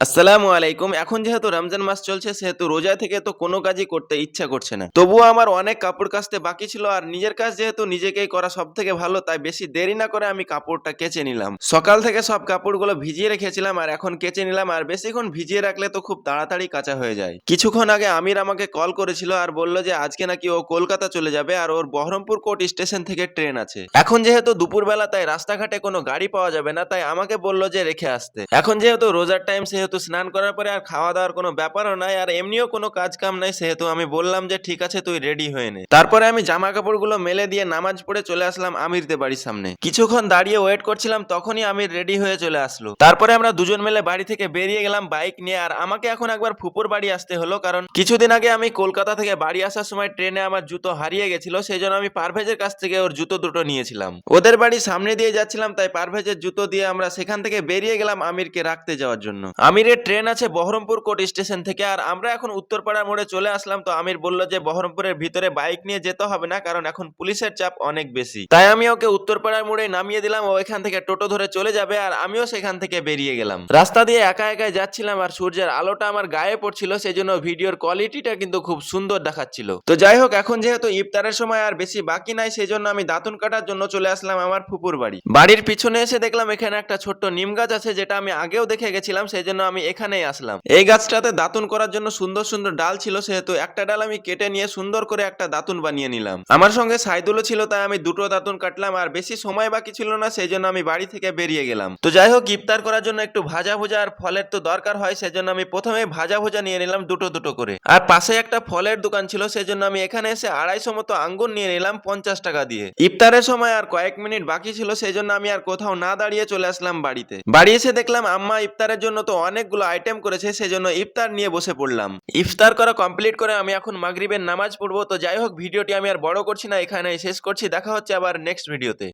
আসসালামু আলাইকুম। এখন যেহেতু রমজান মাস চলছে সেহেতু রোজা থেকে তো কোনো কাজই করতে ইচ্ছা করছে না। তবুও আমার অনেক কাপড় কাচতে বাকি ছিল আর নিজের কাজ যেহেতু নিজেকেই করা সবথেকে ভালো তাই বেশি দেরি না করে আমি কাপড়টা কেচে নিলাম। সকাল থেকে সব কাপড়গুলো ভিজিয়ে রেখেছিলাম আর এখন কেচে নিলাম আর বেশিক্ষণ ভিজিয়ে রাখলে তো খুব তাড়াতাড়ি কাচা হয়ে যায়। কিছুক্ষণ আগে আমির আমাকে কল করেছিল আর বলল যে আজকে নাকি ও কলকাতা চলে যাবে আর ওর বহরমপুর কোর্ট স্টেশন থেকে ট্রেন আছে। এখন যেহেতু দুপুরবেলা তাই রাস্তাঘাটে কোনো গাড়ি পাওয়া যাবে না তাই আমাকে বলল যে রেখে আসতে। এখন যেহেতু রোজার টাইম সেহেতু স্নান করার পরে আর খাওয়া দাওয়ার কোনো ব্যাপারও নাই আর এমনিও কোনো কাজ কাম নাই সেহেতু আমি বললাম যে ঠিক আছে তুই রেডি হয়ে নে। তারপরে আমি জামা কাপড়গুলো মেলে দিয়ে নামাজ পড়ে চলে আসলাম আমিরদের বাড়ির সামনে। কিছুক্ষণ দাঁড়িয়ে ওয়েট করছিলাম তখনই আমির রেডি হয়ে চলে আসলো। তারপরে আমরা দুজন মিলে বাড়ি থেকে বেরিয়ে গেলাম বাইক নিয়ে আর আমাকে এখন একবার ফুপুর বাড়ি আসতে হলো কারণ কিছুদিন আগে আমি কলকাতা থেকে বাড়ি আসার সময় ট্রেনে আমার জুতো হারিয়ে গেছিল সেই জন্য আমি পারভেজের কাছ থেকে ওর জুতো দুটো নিয়েছিলাম। ওদের বাড়ির সামনে দিয়ে যাচ্ছিলাম তাই পারভেজের জুতো দিয়ে আমরা সেখান থেকে বেরিয়ে গেলাম আমিরকে রাখতে যাওয়ার জন্য। আমিরের ট্রেন আছে বহরমপুর কোর্ট স্টেশন থেকে আর আমরা এখন উত্তরপাড়ার মোড়ে চলে আসলাম। তো আমির বলল যে বহরমপুরের ভিতরে বাইক নিয়ে যেতে হবে না কারণ এখন পুলিশের চাপ অনেক বেশি। তাই আমি ওকে উত্তরপাড়ার মোড়ে নামিয়ে দিলাম, ও এখান থেকে টোটো ধরে চলে যাবে আর আমিও সেখান থেকে বেরিয়ে গেলাম। রাস্তা দিয়ে একা একাই যাচ্ছিলাম আর সূর্যের আলোটা আমার গায়ে পড়ছিল সেই জন্য ভিডিওর কোয়ালিটিটা কিন্তু খুব সুন্দর দেখাচ্ছিল। তো যাই হোক, এখন যেহেতু ইফতারের সময় আর বেশি বাকি নাই সেই জন্য আমি দাঁতুন কাটার জন্য চলে আসলাম আমার ফুপুর বাড়ি। বাড়ির পিছনে এসে দেখলাম এখানে একটা ছোট্ট নিম গাছ আছে যেটা আমি আগেও দেখে গেছিলাম সেই জন্য আমি এখানেই আসলাম। এই গাছটাতে দাতুন করার জন্য সুন্দর সুন্দর ডাল ছিল সেহেতু একটা ডাল আমি কেটে নিয়ে সুন্দর করে একটা দাতুন বানিয়ে নিলাম। আমার সঙ্গে সাইদুলও ছিল তাই আমি দুটো দাতুন কাটলাম আর বেশি সময় বাকি ছিল না সেই জন্য আমি বাড়ি থেকে বেরিয়ে গেলাম। তো যাই হোক, ইফতার করার জন্য একটু ভাজা ভুজা আর ফলের তো দরকার হয় সেজন্য আমি প্রথমে ভাজা ভুজা নিয়ে নিলাম দুটো দুটো করে। আর পাশে একটা ফলের দোকান ছিল সেই জন্য আমি এখানে এসে 250 মতো আঙ্গুর নিয়ে নিলাম 50 টাকা দিয়ে। ইফতারের সময় আর কয়েক মিনিট বাকি ছিল সেই জন্য আমি আর কোথাও না দাঁড়িয়ে চলে আসলাম বাড়িতে। বাড়ি এসে দেখলাম আম্মা ইফতারের জন্য তো অনেকগুলো আইটেম করেছে সেজন্য ইফতার নিয়ে বসে পড়লাম। ইফতার করা কমপ্লিট করে আমি এখন মাগরিবের নামাজ পড়বো। তো যাই হোক, ভিডিওটি আমি আর বড় করছি না, এখানেই শেষ করছি। দেখা হচ্ছে আবার নেক্সট ভিডিওতে।